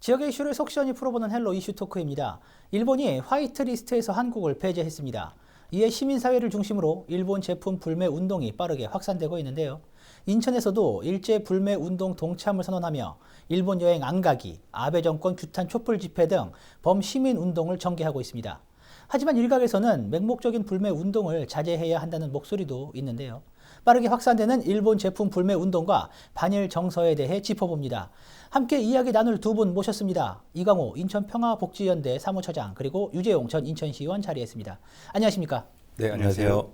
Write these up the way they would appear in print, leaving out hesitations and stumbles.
지역의 이슈를 속 시원히 풀어보는 헬로 이슈 토크입니다. 일본이 화이트리스트에서 한국을 배제했습니다. 이에 시민사회를 중심으로 일본 제품 불매 운동이 빠르게 확산되고 있는데요. 인천에서도 일제 불매 운동 동참을 선언하며 일본 여행 안 가기, 아베 정권 규탄 촛불 집회 등 범시민 운동을 전개하고 있습니다. 하지만 일각에서는 맹목적인 불매 운동을 자제해야 한다는 목소리도 있는데요. 빠르게 확산되는 일본 제품 불매 운동과 반일 정서에 대해 짚어봅니다. 함께 이야기 나눌 두 분 모셨습니다. 이강호 인천평화복지연대 사무처장 그리고 유재용 전 인천시의원 자리했습니다. 안녕하십니까? 네, 안녕하세요.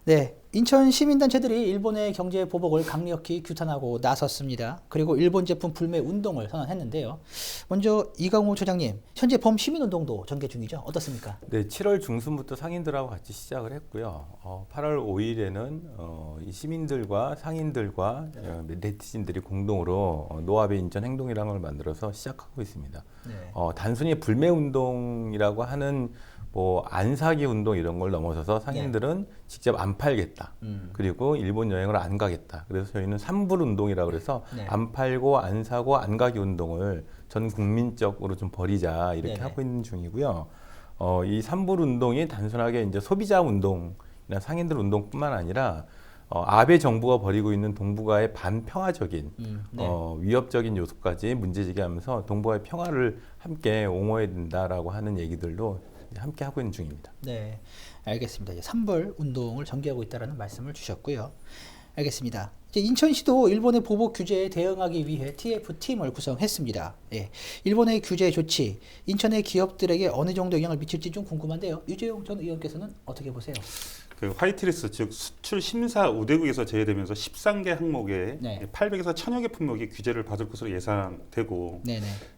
네, 인천 시민단체들이 일본의 경제 보복을 강력히 규탄하고 나섰습니다. 그리고 일본 제품 불매 운동을 선언했는데요. 먼저 이강호 처장님, 현재 범시민운동도 전개 중이죠? 어떻습니까? 네, 7월 중순부터 상인들하고 같이 시작을 했고요. 8월 5일에는 이 시민들과 상인들과 네티즌들이 공동으로 노아베 인천 행동이라는 걸 만들어서 시작하고 있습니다. 네. 단순히 불매 운동이라고 하는 안 사기 운동 이런 걸 넘어서서 상인들은 직접 안 팔겠다. 그리고 일본 여행을 안 가겠다. 그래서 저희는 삼불 운동이라고 그래서 안 팔고 안 사고 안 가기 운동을 전 국민적으로 좀 벌이자 이렇게 하고 있는 중이고요. 이 삼불 운동이 단순하게 이제 소비자 운동이나 상인들 운동뿐만 아니라 아베 정부가 벌이고 있는 동북아의 반평화적인 위협적인 요소까지 문제제기하면서 동북아의 평화를 함께 옹호해야 된다라고 하는 얘기들도 함께 하고 있는 중입니다. 네, 알겠습니다. 이제 삼불 운동을 전개하고 있다는 말씀을 주셨고요. 알겠습니다. 이제 인천시도 일본의 보복 규제에 대응하기 위해 TF팀을 구성했습니다. 예, 일본의 규제 조치, 인천의 기업들에게 어느 정도 영향을 미칠지 좀 궁금한데요. 유재용 전 의원께서는 어떻게 보세요? 그 화이트리스트 즉 수출 심사 우대국에서 제외되면서 13개 항목에 800에서 1000여 개 품목이 규제를 받을 것으로 예상되고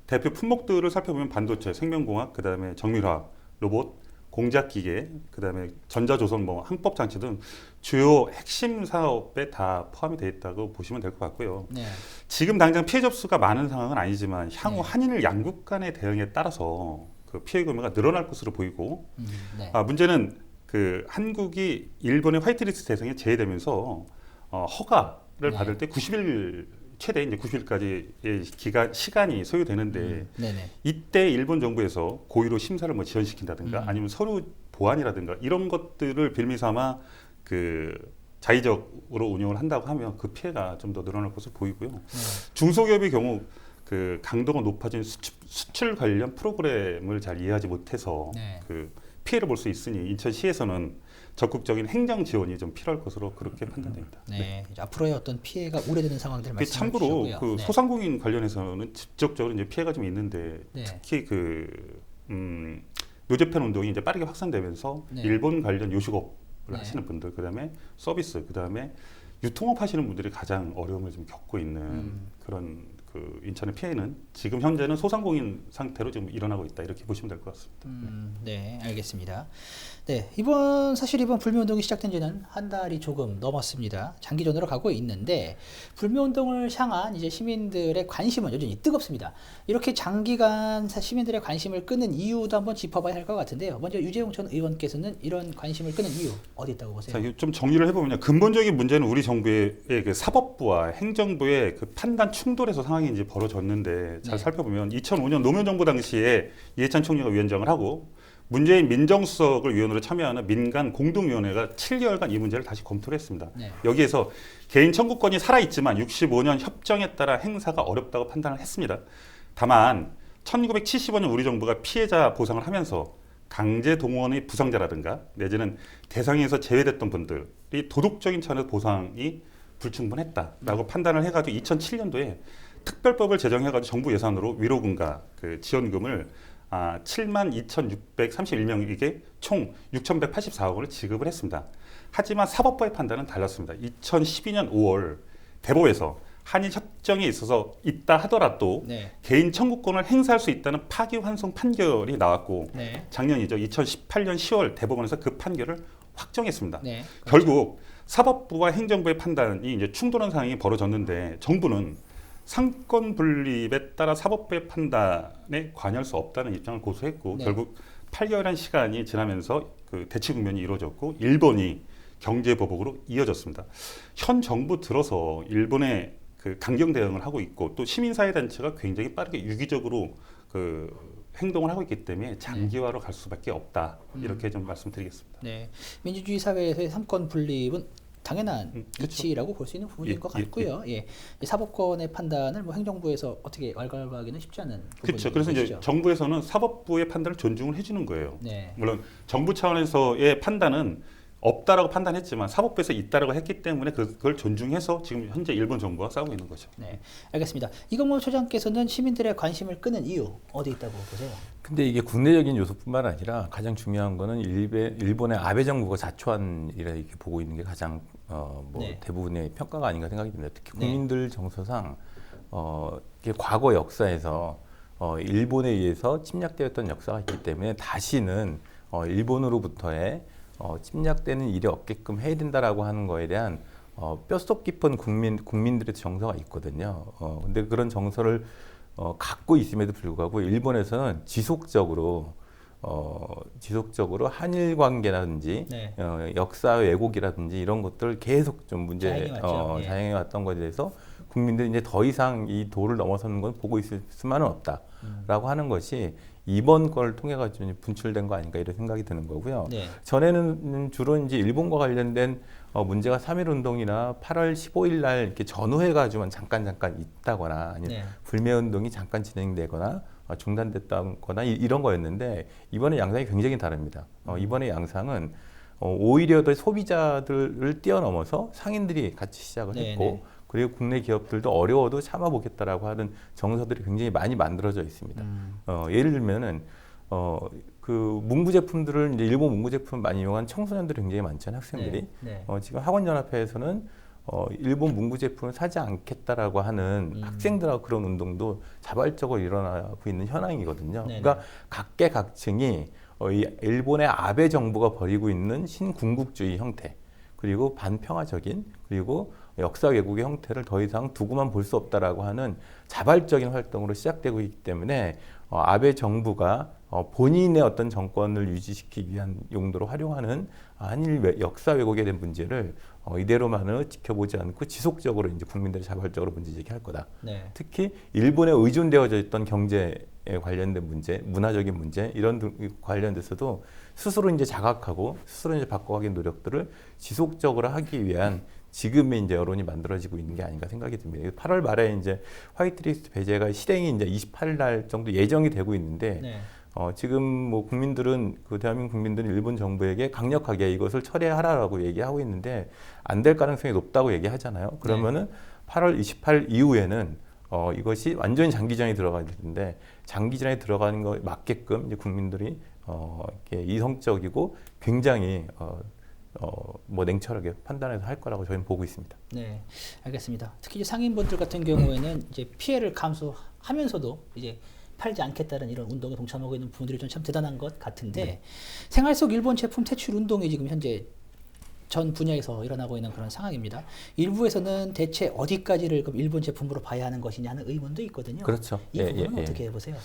대표 품목들을 살펴보면 반도체, 생명공학, 그다음에 정밀화학, 로봇, 공작기계, 그다음에 전자조선, 항법 장치 등 주요 핵심 사업에 다 포함이 되어 있다고 보시면 될 것 같고요. 지금 당장 피해 접수가 많은 상황은 아니지만 향후 한일 양국 간의 대응에 따라서 그 피해 규모가 늘어날 것으로 보이고 문제는 그 한국이 일본의 화이트리스트 대상에 제외되면서 허가를 받을 때 90일 최대 이제 90일까지의 시간이 소요되는데 이때 일본 정부에서 고의로 심사를 지연시킨다든가 아니면 서류 보완이라든가 이런 것들을 빌미삼아 그 자의적으로 운영을 한다고 하면 그 피해가 좀 더 늘어날 것으로 보이고요. 중소기업의 경우 그 강도가 높아진 수출 관련 프로그램을 잘 이해하지 못해서 그 피해를 볼 수 있으니 인천시에서는 적극적인 행정 지원이 좀 필요할 것으로 그렇게 판단됩니다. 앞으로의 어떤 피해가 우려되는 상황들 말씀해 참고로 주셨고요. 그 소상공인 관련해서는 직접적으로 이제 피해가 좀 있는데 특히 그 노제편 운동이 이제 빠르게 확산되면서 일본 관련 요식업을 하시는 분들, 그다음에 서비스, 그다음에 유통업 하시는 분들이 가장 어려움을 좀 겪고 있는 그런 그 인천의 피해는 지금 현재는 소상공인 상태로 지금 일어나고 있다 이렇게 보시면 될 것 같습니다. 네, 알겠습니다. 네, 사실 이번 불매운동이 시작된 지는 한 달이 조금 넘었습니다. 장기전으로 가고 있는데 불매운동을 향한 이제 시민들의 관심은 여전히 뜨겁습니다. 이렇게 장기간 시민들의 관심을 끄는 이유도 한번 짚어봐야 할 것 같은데요. 먼저 유재용 전 의원께서는 이런 관심을 끄는 이유 어디 있다고 보세요? 자, 좀 정리를 해보면 근본적인 문제는 우리 정부의 그 사법부와 행정부의 그 판단 충돌에서 상황이 이제 벌어졌는데 잘 살펴보면 2005년 노무현 정부 당시에 이해찬 총리가 위원장을 하고 문재인 민정수석을 위원으로 참여하는 민간 공동위원회가 7개월간 이 문제를 다시 검토를 했습니다. 여기에서 개인 청구권이 살아있지만 65년 협정에 따라 행사가 어렵다고 판단을 했습니다. 다만 1975년 우리 정부가 피해자 보상을 하면서 강제 동원의 부상자라든가 내지는 대상에서 제외됐던 분들이 도덕적인 차원에서 보상이 불충분했다라고 판단을 해가지고 2007년도에 특별법을 제정해가지고 정부 예산으로 위로금과 그 지원금을 72,631명에게 총 6,184억 원을 지급을 했습니다. 하지만 사법부의 판단은 달랐습니다. 2012년 5월 대법에서 한일 협정에 있어서 있다 하더라도 개인 청구권을 행사할 수 있다는 파기환송 판결이 나왔고 작년이죠. 2018년 10월 대법원에서 그 판결을 확정했습니다. 결국 사법부와 행정부의 판단이 이제 충돌한 상황이 벌어졌는데 정부는 상권 분립에 따라 사법부의 판단에 관여할 수 없다는 입장을 고수했고 결국 8개월이라는 시간이 지나면서 그 대치 국면이 이루어졌고 일본이 경제 보복으로 이어졌습니다. 현 정부 들어서 일본의 그 강경 대응을 하고 있고 또 시민사회 단체가 굉장히 빠르게 유기적으로 그 행동을 하고 있기 때문에 장기화로 갈 수밖에 없다. 이렇게 좀 말씀드리겠습니다. 네, 민주주의 사회에서의 삼권 분립은 당연한 이치라고 볼 수 있는 부분인 것 같고요. 예. 사법권의 판단을 뭐 행정부에서 어떻게 왈가왈부하기는 쉽지 않은 그렇죠. 그래서 것이죠. 이제 정부에서는 사법부의 판단을 존중을 해주는 거예요. 네. 물론 정부 차원에서의 판단은 없다라고 판단했지만 사법부에서 있다라고 했기 때문에 그걸 존중해서 지금 현재 일본 정부와 싸우고 있는 거죠. 네, 알겠습니다. 이건모 소장께서는 시민들의 관심을 끄는 이유 어디 있다고 보세요? 근데 이게 국내적인 요소뿐만 아니라 가장 중요한 거는 일본의 아베 정부가 자초한이라 이렇게 보고 있는 게 가장 네. 대부분의 평가가 아닌가 생각이 듭니다. 특히 국민들 정서상 이게 과거 역사에서 일본에 의해서 침략되었던 역사가 있기 때문에 다시는 일본으로부터의 침략되는 일이 없게끔 해야 된다라고 하는 거에 대한 뼛속 깊은 국민들의 정서가 있거든요. 근데 그런 정서를 갖고 있음에도 불구하고 일본에서는 지속적으로 한일 관계라든지 네. 역사 왜곡이라든지 이런 것들 계속 좀 자행해 왔던 것에 대해서 국민들이 이제 더 이상 이 도를 넘어서는 건 보고 있을 수만은 없다라고 하는 것이 이번 걸 통해 가지고 분출된 거 아닌가 이런 생각이 드는 거고요. 네. 전에는 주로 이제 일본과 관련된 문제가 3.1 운동이나 8월 15일 날 이렇게 전후해 가지고만 잠깐 있다거나 아니면 불매 운동이 잠깐 진행되거나 중단됐다거나 이런 거였는데 이번에 양상이 굉장히 다릅니다. 이번에 양상은 오히려 더 소비자들을 뛰어넘어서 상인들이 같이 시작을 했고 그리고 국내 기업들도 어려워도 참아보겠다라고 하는 정서들이 굉장히 많이 만들어져 있습니다. 예를 들면은 그 문구 제품들을 이제 일본 문구 제품 많이 이용한 청소년들이 굉장히 많잖아요, 학생들이. 지금 학원연합회에서는 일본 문구 제품을 사지 않겠다라고 하는 학생들하고 그런 운동도 자발적으로 일어나고 있는 현황이거든요. 그러니까 각계각층이 이 일본의 아베 정부가 벌이고 있는 신군국주의 형태 그리고 반평화적인 그리고 역사 왜곡의 형태를 더 이상 두고만 볼 수 없다라고 하는 자발적인 활동으로 시작되고 있기 때문에 아베 정부가 본인의 어떤 정권을 유지시키기 위한 용도로 활용하는 한일 역사 왜곡에 대한 문제를 이대로만은 지켜보지 않고 지속적으로 이제 국민들이 자발적으로 문제 제기할 거다. 특히 일본에 의존되어져 있던 경제에 관련된 문제, 문화적인 문제 이런 관련돼서도 스스로 이제 자각하고 스스로 이제 바꿔가기 노력들을 지속적으로 하기 위한 지금의 이제 여론이 만들어지고 있는 게 아닌가 생각이 듭니다. 8월 말에 이제 화이트리스트 배제가 실행이 이제 28일 날 정도 예정이 되고 있는데 지금 뭐 국민들은 그 대한민국 국민들은 일본 정부에게 강력하게 이것을 철회하라라고 얘기하고 있는데 안 될 가능성이 높다고 얘기하잖아요. 그러면은 8월 28일 이후에는 이것이 완전히 장기전에 들어가야 되는데 장기전에 들어가는 거 맞게끔 이제 국민들이 이렇게 이성적이고 굉장히 뭐 냉철하게 판단해서 할 거라고 저희는 보고 있습니다. 네, 알겠습니다. 특히 이제 상인분들 같은 경우에는 이제 피해를 감수하면서도 이제 팔지 않겠다는 이런 운동에 동참하고 있는 분들이 좀 참 대단한 것 같은데 생활 속 일본 제품 퇴출 운동이 지금 현재 전 분야에서 일어나고 있는 그런 상황입니다. 일부에서는 대체 어디까지를 그럼 일본 제품으로 봐야 하는 것이냐 하는 의문도 있거든요. 그렇죠. 이 부분은 어떻게 보세요?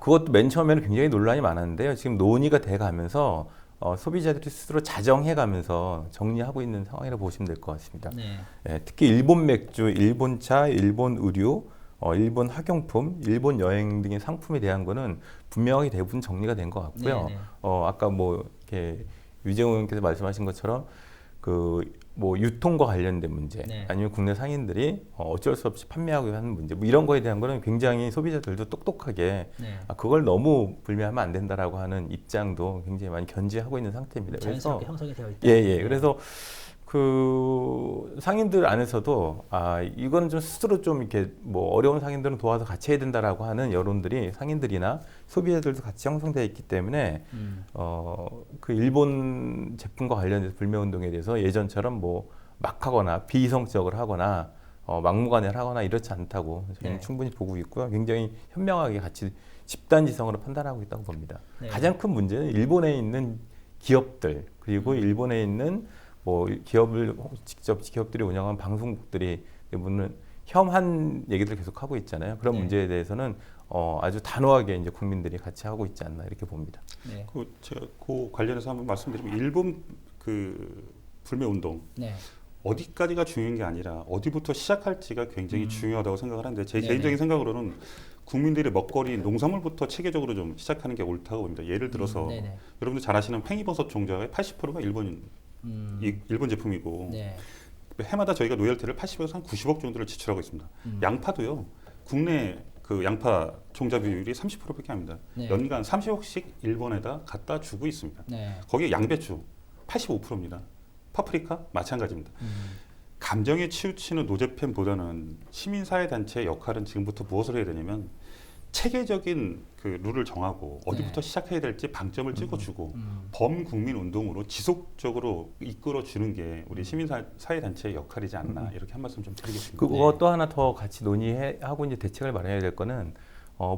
그것도 맨 처음에는 굉장히 논란이 많았는데요. 지금 논의가 돼가면서 소비자들이 스스로 자정해가면서 정리하고 있는 상황이라고 보시면 될 것 같습니다. 특히 일본 맥주, 일본 차, 일본 의류, 일본 학용품, 일본 여행 등의 상품에 대한 거는 분명하게 대부분 정리가 된 것 같고요. 아까 뭐 이렇게 유재홍 의원께서 말씀하신 것처럼 뭐 유통과 관련된 문제, 아니면 국내 상인들이 어쩔 수 없이 판매하고 하는 문제, 뭐 이런 거에 대한 거는 굉장히 소비자들도 똑똑하게 그걸 너무 불매하면 안 된다라고 하는 입장도 굉장히 많이 견지하고 있는 상태입니다. 자연스럽게 형성이 되어 있다. 그래서 그 상인들 안에서도 이거는 좀 스스로 좀 이렇게 뭐 어려운 상인들은 도와서 같이 해야 된다라고 하는 여론들이 상인들이나 소비자들도 같이 형성되어 있기 때문에 그 일본 제품과 관련해서 불매 운동에 대해서 예전처럼 뭐 막 하거나 비이성적으로 하거나 막무가내를 하거나 이렇지 않다고 저희는 충분히 보고 있고요. 굉장히 현명하게 같이 집단지성으로 판단하고 있다고 봅니다. 가장 큰 문제는 일본에 있는 기업들 그리고 일본에 있는 뭐 기업들이 운영한 방송국들이 대부분은 혐한 얘기들 계속 하고 있잖아요. 그런 문제에 대해서는 아주 단호하게 이제 국민들이 같이 하고 있지 않나 이렇게 봅니다. 제가 그 관련해서 한번 말씀드리면 일본 그 불매 운동 어디까지가 중요한 게 아니라 어디부터 시작할지가 굉장히 중요하다고 생각을 하는데 제 개인적인 생각으로는 국민들이 먹거리 농산물부터 체계적으로 좀 시작하는 게 옳다고 봅니다. 예를 들어서 여러분들 잘 아시는 팽이버섯 종자의 80%가 일본 제품이고 해마다 저희가 로열티를 80에서 한 90억 정도를 지출하고 있습니다. 양파도요. 국내 그 양파 종자 비율이 30%밖에 안 됩니다. 연간 30억씩 일본에다 갖다 주고 있습니다. 거기에 양배추 85%입니다. 파프리카 마찬가지입니다. 감정에 치우치는 노제팬보다는 시민사회단체의 역할은 지금부터 무엇을 해야 되냐면 체계적인 그 룰을 정하고 어디부터 시작해야 될지 방점을 찍어주고 범국민 운동으로 지속적으로 이끌어주는 게 우리 시민사회단체의 역할이지 않나 이렇게 한 말씀 좀 드리겠습니다. 그거 하나 더 같이 논의하고 이제 대책을 마련해야 될 거는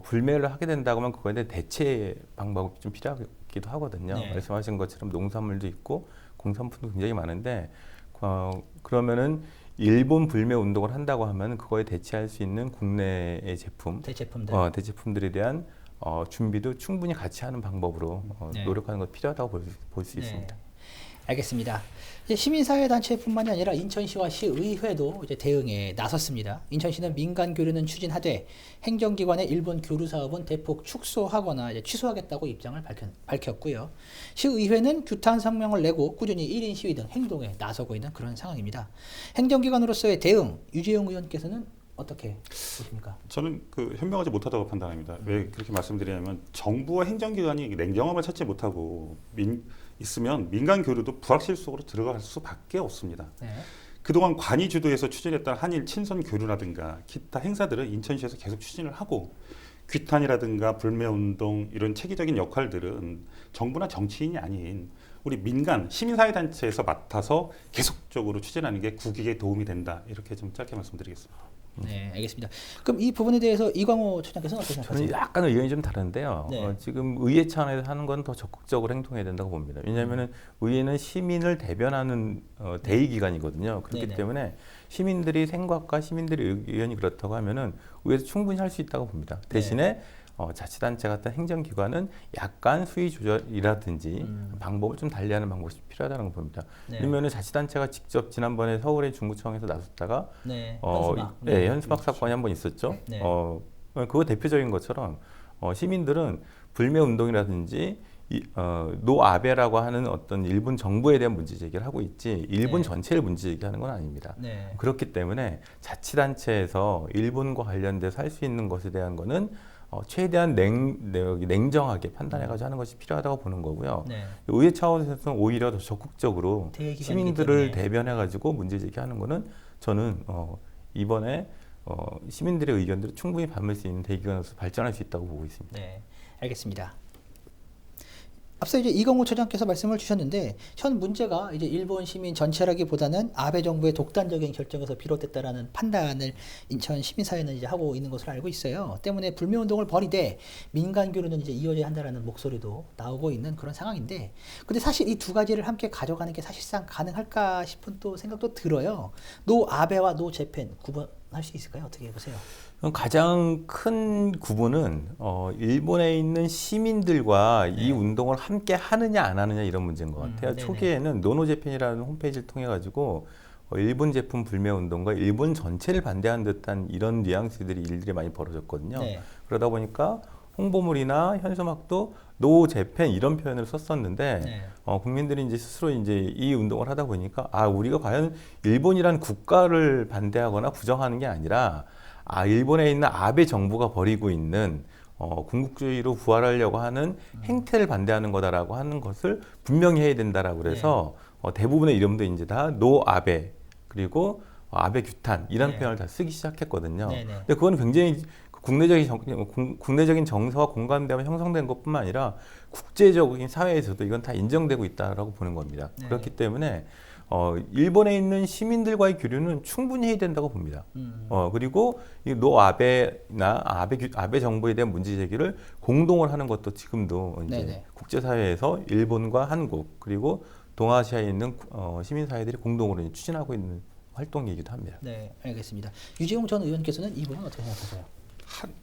불매를 하게 된다고 하면 그거에 대한 대체 방법이 좀 필요하기도 하거든요. 말씀하신 것처럼 농산물도 있고 공산품도 굉장히 많은데 그러면은 일본 불매 운동을 한다고 하면 그거에 대체할 수 있는 국내의 대체품들에 대한 준비도 충분히 같이 하는 방법으로 노력하는 것이 필요하다고 볼 수 있습니다. 알겠습니다. 이제 시민사회단체뿐만이 아니라 인천시와 시의회도 이제 대응에 나섰습니다. 인천시는 민간 교류는 추진하되 행정기관의 일본 교류 사업은 대폭 축소하거나 이제 취소하겠다고 입장을 밝혔고요. 시의회는 규탄 성명을 내고 꾸준히 1인 시위 등 행동에 나서고 있는 그런 상황입니다. 행정기관으로서의 대응, 유재용 의원께서는 어떻게 보십니까? 저는 그 현명하지 못하다고 판단합니다. 왜 그렇게 말씀드리냐면 정부와 행정기관이 냉정함을 찾지 못하고 있으면 민간 교류도 불확실 속으로 들어갈 수밖에 없습니다. 그동안 관이 주도해서 추진했던 한일 친선 교류라든가 기타 행사들은 인천시에서 계속 추진을 하고 규탄이라든가 불매운동 이런 체계적인 역할들은 정부나 정치인이 아닌 우리 민간 시민사회단체에서 맡아서 계속적으로 추진하는 게 국익에 도움이 된다. 이렇게 좀 짧게 말씀드리겠습니다. 네, 알겠습니다. 그럼 이 부분에 대해서 이광호 처장께서는 어떻게 생각하세요? 저는 약간 의견이 좀 다른데요. 지금 의회 차원에서 하는 건 더 적극적으로 행동해야 된다고 봅니다. 왜냐하면 의회는 시민을 대변하는 대의기관이거든요. 그렇기 때문에 시민들이 생각과 시민들의 의견이 그렇다고 하면은 의회에서 충분히 할 수 있다고 봅니다. 대신에 자치단체 같은 행정기관은 약간 수위 조절이라든지 방법을 좀 달리하는 방법이 필요하다는 걸 봅니다. 그러면 자치단체가 직접 지난번에 서울의 중구청에서 나섰다가 현수막 사건이 한 번 있었죠. 그거 대표적인 것처럼 시민들은 불매 운동이라든지 노아베라고 하는 어떤 일본 정부에 대한 문제 제기를 하고 있지 일본 전체를 문제 제기하는 건 아닙니다. 그렇기 때문에 자치단체에서 일본과 관련돼서 할 수 있는 것에 대한 거는 최대한 냉정하게 판단해가지고 하는 것이 필요하다고 보는 거고요. 의회 차원에서는 오히려 더 적극적으로 시민들을 대변해가지고 문제 제기하는 거는 저는 이번에 시민들의 의견들을 충분히 받을 수 있는 대기관으로서 발전할 수 있다고 보고 있습니다. 네, 알겠습니다. 앞서 이제 이광호 처장께서 말씀을 주셨는데 현 문제가 이제 일본 시민 전체라기보다는 아베 정부의 독단적인 결정에서 비롯됐다라는 판단을 인천 시민사회는 이제 하고 있는 것으로 알고 있어요. 때문에 불매 운동을 벌이되 민간 교류는 이제 이어져야 한다라는 목소리도 나오고 있는 그런 상황인데, 근데 사실 이 두 가지를 함께 가져가는 게 사실상 가능할까 싶은 또 생각도 들어요. 노 아베와 노 재팬 구분할 수 있을까요? 어떻게 보세요? 가장 큰 구분은 일본에 있는 시민들과 이 운동을 함께 하느냐 안 하느냐 이런 문제인 것 같아요. 초기에는 노노재팬이라는 홈페이지를 통해 가지고 일본 제품 불매 운동과 일본 전체를 반대하는 듯한 이런 뉘앙스들이 일들이 많이 벌어졌거든요. 그러다 보니까 홍보물이나 현수막도 노 재팬 이런 표현을 썼었는데 국민들이 이제 스스로 이제 이 운동을 하다 보니까 우리가 과연 일본이란 국가를 반대하거나 부정하는 게 아니라 일본에 있는 아베 정부가 벌이고 있는 군국주의로 부활하려고 하는 행태를 반대하는 거다라고 하는 것을 분명히 해야 된다라고 그래서 대부분의 이름도 이제 다 노 아베 그리고 아베 규탄 이런 표현을 다 쓰기 시작했거든요. 근데 그거는 굉장히 국내적인 정서와 공감대가 형성된 것뿐만 아니라 국제적인 사회에서도 이건 다 인정되고 있다라고 보는 겁니다. 그렇기 때문에 일본에 있는 시민들과의 교류는 충분히 해야 된다고 봅니다. 그리고 이 노 아베나 아베 정부에 대한 문제 제기를 공동을 하는 것도 지금도 이제 국제사회에서 일본과 한국 그리고 동아시아에 있는 시민사회들이 공동으로 추진하고 있는 활동이기도 합니다. 네, 알겠습니다. 유재용 전 의원께서는 이 부분은 어떻게 생각하세요?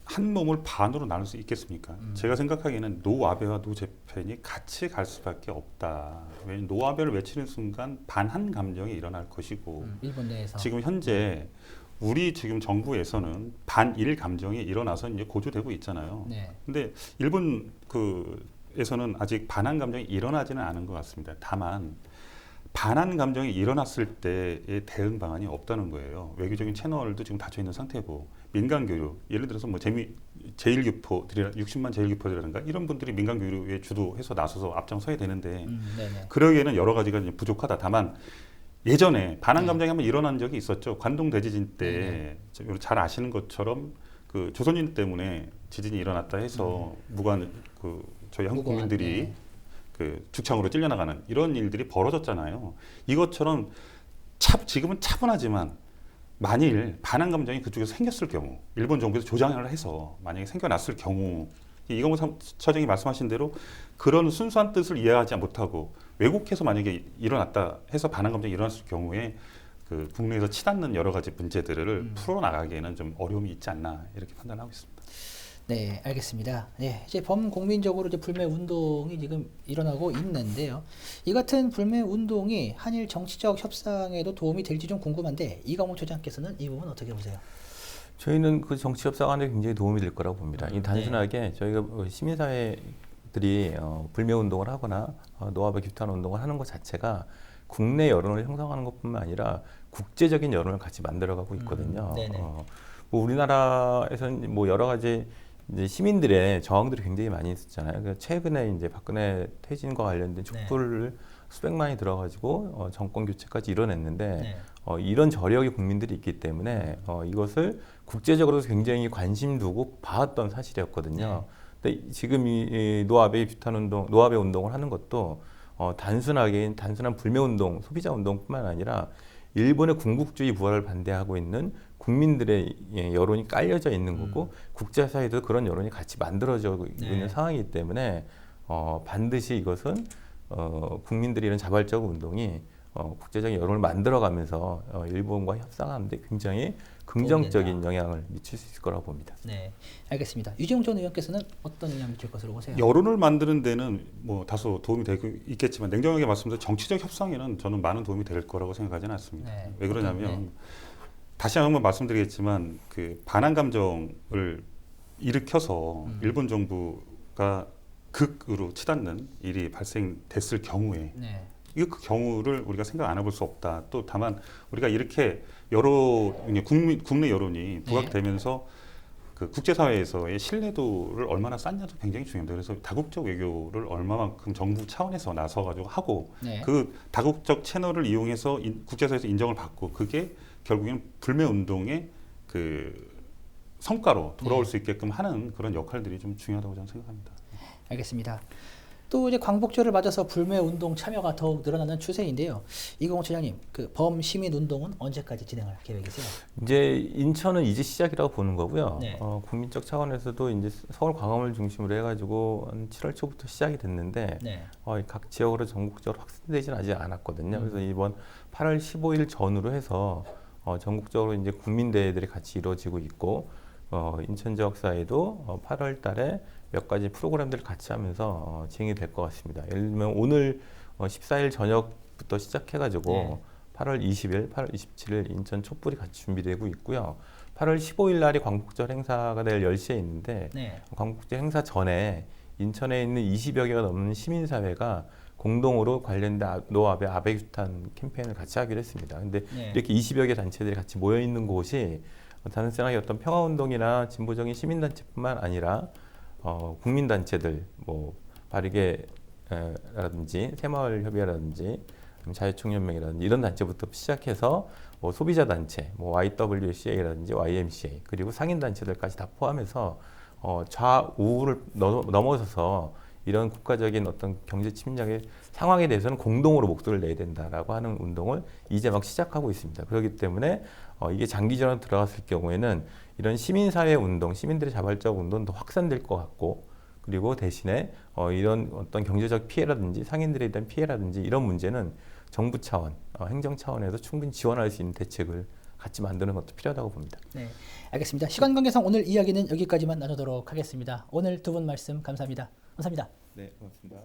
한 몸을 반으로 나눌 수 있겠습니까? 제가 생각하기에는 노 아베와 노 집회니 같이 갈 수밖에 없다. 왜냐하면 노아벨을 외치는 순간 반한 감정이 일어날 것이고 일본 내에서 지금 현재 우리 지금 정부에서는 반일 감정이 일어나서 이제 고조되고 있잖아요. 네. 근데 일본 에서는 아직 반한 감정이 일어나지는 않은 것 같습니다. 다만 반한 감정이 일어났을 때의 대응 방안이 없다는 거예요. 외교적인 채널도 지금 닫혀 있는 상태고 민간 교류, 예를 들어서 뭐 제1교포들이라 60만 제1교포들이라든가 이런 분들이 민간 교류에 주도해서 나서서 앞장서야 되는데 그러기에는 여러 가지가 이제 부족하다. 다만 예전에 반한 감정이 한번 일어난 적이 있었죠. 관동 대지진 때 잘 아시는 것처럼 그 조선인 때문에 지진이 일어났다 해서 무관 저희 한국 국민들이 그 죽창으로 찔려나가는 이런 일들이 벌어졌잖아요. 이것처럼 지금은 차분하지만 만일 반한 감정이 그쪽에서 생겼을 경우 일본 정부에서 조장을 해서 만약에 생겨났을 경우 이광호 처장이 말씀하신 대로 그런 순수한 뜻을 이해하지 못하고 왜곡해서 만약에 일어났다 해서 반한 감정이 일어났을 경우에 그 국내에서 치닫는 여러 가지 문제들을 풀어나가기에는 좀 어려움이 있지 않나 이렇게 판단하고 있습니다. 네, 알겠습니다. 네, 이제 범국민적으로 이제 불매 운동이 지금 일어나고 있는데요. 이 같은 불매 운동이 한일 정치적 협상에도 도움이 될지 좀 궁금한데 이광호 처장께서는 이 부분 어떻게 보세요? 저희는 그 정치 협상안에 굉장히 도움이 될 거라고 봅니다. 이 단순하게 저희가 시민사회들이 불매 운동을 하거나 노아벨 규탄 운동을 하는 것 자체가 국내 여론을 형성하는 것뿐만 아니라 국제적인 여론을 같이 만들어가고 있거든요. 뭐 우리나라에서는 뭐 여러 가지 이제 시민들의 저항들이 굉장히 많이 있었잖아요. 그러니까 최근에 이제 박근혜 퇴진과 관련된 촛불을 수백만이 들어가지고 정권 교체까지 이뤄냈는데 이런 저력의 국민들이 있기 때문에 이것을 국제적으로도 굉장히 관심 두고 봐왔던 사실이었거든요. 근데 지금 이 노아벨 규탄 운동, 노아벨 운동을 하는 것도 단순한 불매 운동, 소비자 운동뿐만 아니라 일본의 군국주의 부활을 반대하고 있는 국민들의 여론이 깔려져 있는 거고 국제사회도 그런 여론이 같이 만들어져 있는 상황이기 때문에 반드시 이것은 국민들이 이런 자발적 운동이 국제적인 여론을 만들어가면서 일본과 협상하는데 굉장히 긍정적인 영향을 미칠 수 있을 거라고 봅니다. 네, 알겠습니다. 유재용 전 의원께서는 어떤 영향을 미칠 것으로 보세요? 여론을 만드는 데는 뭐 다소 도움이 되고 있겠지만 냉정하게 말씀드려 정치적 협상에는 저는 많은 도움이 될 거라고 생각하지는 않습니다. 왜 그러냐면 다시 한번 말씀드리겠지만 그 반한 감정을 일으켜서 일본 정부가 극으로 치닫는 일이 발생됐을 경우에 그 경우를 우리가 생각 안 해볼 수 없다. 또 다만 우리가 이렇게 국내 여론이 부각되면서 그 국제사회에서의 신뢰도를 얼마나 쌓냐도 굉장히 중요합니다. 그래서 다국적 외교를 얼마만큼 정부 차원에서 나서가지고 하고 그 다국적 채널을 이용해서 국제사회에서 인정을 받고 그게 결국에는 불매 운동의 그 성과로 돌아올 수 있게끔 하는 그런 역할들이 좀 중요하다고 저는 생각합니다. 알겠습니다. 또 이제 광복절을 맞아서 불매 운동 참여가 더욱 늘어나는 추세인데요. 이광호 처장님, 그 범시민 운동은 언제까지 진행할 계획이세요? 이제 인천은 이제 시작이라고 보는 거고요. 국민적 차원에서도 이제 서울 광화문을 중심으로 해가지고 한 7월 초부터 시작이 됐는데 각 지역으로 전국적으로 확산되지는 아직 않았거든요. 그래서 이번 8월 15일 전후로 해서 전국적으로 이제 국민대회들이 같이 이루어지고 있고 인천 지역사회도 8월 달에 몇 가지 프로그램들을 같이 하면서 진행이 될 것 같습니다. 예를 들면 오늘 14일 저녁부터 시작해가지고 8월 20일, 8월 27일 인천 촛불이 같이 준비되고 있고요. 8월 15일 날이 광복절 행사가 내일 10시에 있는데 광복절 행사 전에 인천에 있는 20여 개가 넘는 시민사회가 공동으로 관련된 노아벨 아베 규탄 캠페인을 같이 하기로 했습니다. 근데 이렇게 20여 개 단체들이 같이 모여 있는 곳이 단순하게 어떤 평화운동이나 진보적인 시민단체뿐만 아니라 국민단체들, 뭐 바르게라든지 새마을협의회라든지 자유총연맹이라든지 이런 단체부터 시작해서 뭐 소비자단체, 뭐 YWCA라든지 YMCA 그리고 상인단체들까지 다 포함해서 좌우를 넘어서서 이런 국가적인 어떤 경제 침략의 상황에 대해서는 공동으로 목소리를 내야 된다라고 하는 운동을 이제 막 시작하고 있습니다. 그렇기 때문에 이게 장기전으로 들어갔을 경우에는 이런 시민사회 운동, 시민들의 자발적 운동도 확산될 것 같고 그리고 대신에 이런 어떤 경제적 피해라든지 상인들에 대한 피해라든지 이런 문제는 정부 차원, 행정 차원에서 충분히 지원할 수 있는 대책을 같이 만드는 것도 필요하다고 봅니다. 네, 알겠습니다. 시간 관계상 오늘 이야기는 여기까지만 나누도록 하겠습니다. 오늘 두 분 말씀 감사합니다. 감사합니다. 네, 고맙습니다.